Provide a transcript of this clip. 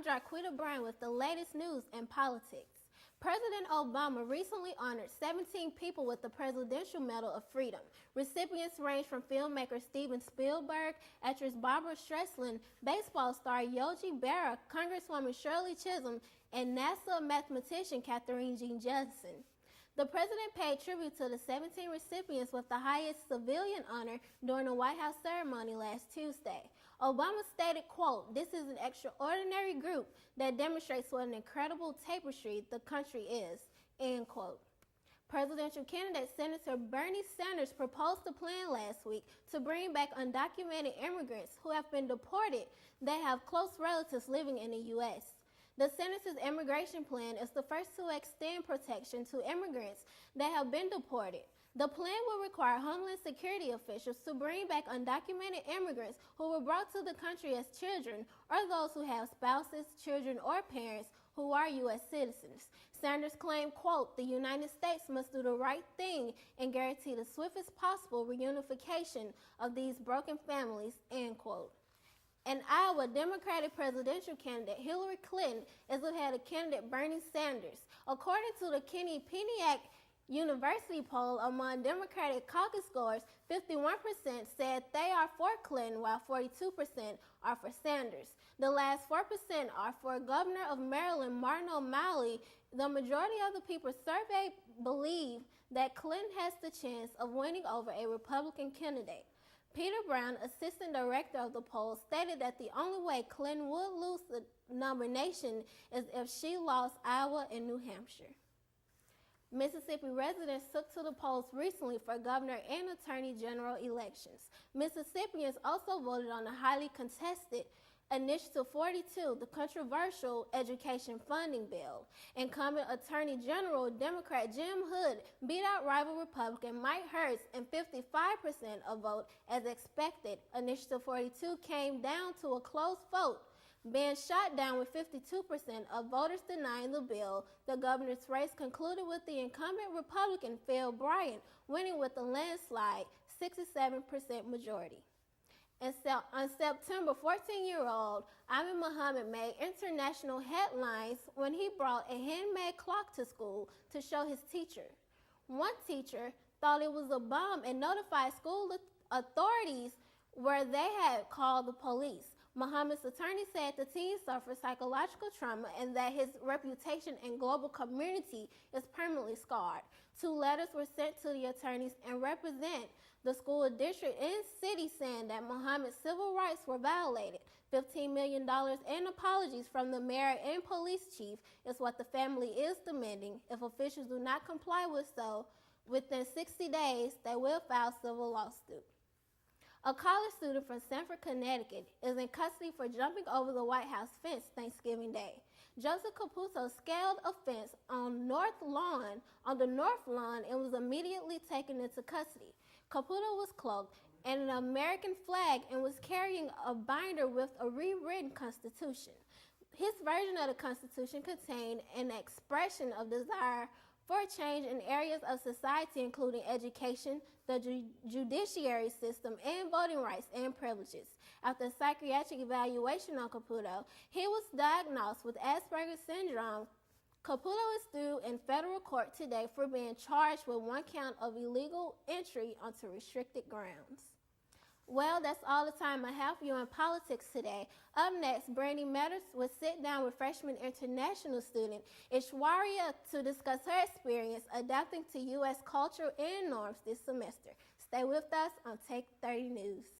I'm Jarquita Bryan with the latest news in politics. President Obama recently honored 17 people with the Presidential Medal of Freedom. Recipients range from filmmaker Steven Spielberg, actress Barbara Streisand, baseball star Yogi Berra, Congresswoman Shirley Chisholm, and NASA mathematician Katherine Jean Johnson. The president paid tribute to the 17 recipients with the highest civilian honor during the White House ceremony last Tuesday. Obama stated, quote, "This is an extraordinary group that demonstrates what an incredible tapestry the country is," end quote. Presidential candidate Senator Bernie Sanders proposed a plan last week to bring back undocumented immigrants who have been deported that have close relatives living in the U.S. The senator's immigration plan is the first to extend protection to immigrants that have been deported. The plan will require Homeland Security officials to bring back undocumented immigrants who were brought to the country as children or those who have spouses, children, or parents who are U.S. citizens. Sanders claimed, quote, "The United States must do the right thing and guarantee the swiftest possible reunification of these broken families," end quote. In Iowa, Democratic presidential candidate Hillary Clinton is ahead of candidate Bernie Sanders. According to the Quinnipiac University poll among Democratic caucus goers, 51% said they are for Clinton, while 42% are for Sanders. The last 4% are for Governor of Maryland Martin O'Malley. The majority of the people surveyed believe that Clinton has the chance of winning over a Republican candidate. Peter Brown, assistant director of the poll, stated that the only way Clinton would lose the nomination is if she lost Iowa and New Hampshire. Mississippi residents took to the polls recently for governor and attorney general elections. Mississippians also voted on the highly contested Initiative 42, the controversial education funding bill. Incumbent Attorney General Democrat Jim Hood beat out rival Republican Mike Hurst in 55% of vote. As expected, Initiative 42 came down to a close vote, being shot down with 52% of voters denying the bill. The governor's race concluded with the incumbent Republican Phil Bryant winning with a landslide 67% majority. On September, 14-year-old Amin Muhammad made international headlines when he brought a handmade clock to school to show his teacher. One teacher thought it was a bomb and notified school authorities, where they had called the police. Muhammad's attorney said the teen suffered psychological trauma and that his reputation in global community is permanently scarred. 2 letters were sent to the attorneys and represent the school district and city saying that Muhammad's civil rights were violated. $15 million in apologies from the mayor and police chief is what the family is demanding. If officials do not comply with so, within 60 days, they will file civil lawsuit. A college student from Sanford, Connecticut is in custody for jumping over the White House fence Thanksgiving Day. Joseph Caputo scaled a fence on the north lawn and was immediately taken into custody. Caputo was cloaked in an American flag and was carrying a binder with a rewritten Constitution. His version of the Constitution contained an expression of desire for change in areas of society including education, the judiciary system, and voting rights and privileges. After psychiatric evaluation on Caputo, he was diagnosed with Asperger's syndrome. Caputo is due in federal court today for being charged with 1 count of illegal entry onto restricted grounds. Well, that's all the time I have for you in politics today. Up next, Brandy Matters will sit down with freshman international student Ishwarya to discuss her experience adapting to U.S. culture and norms this semester. Stay with us on Take 30 News.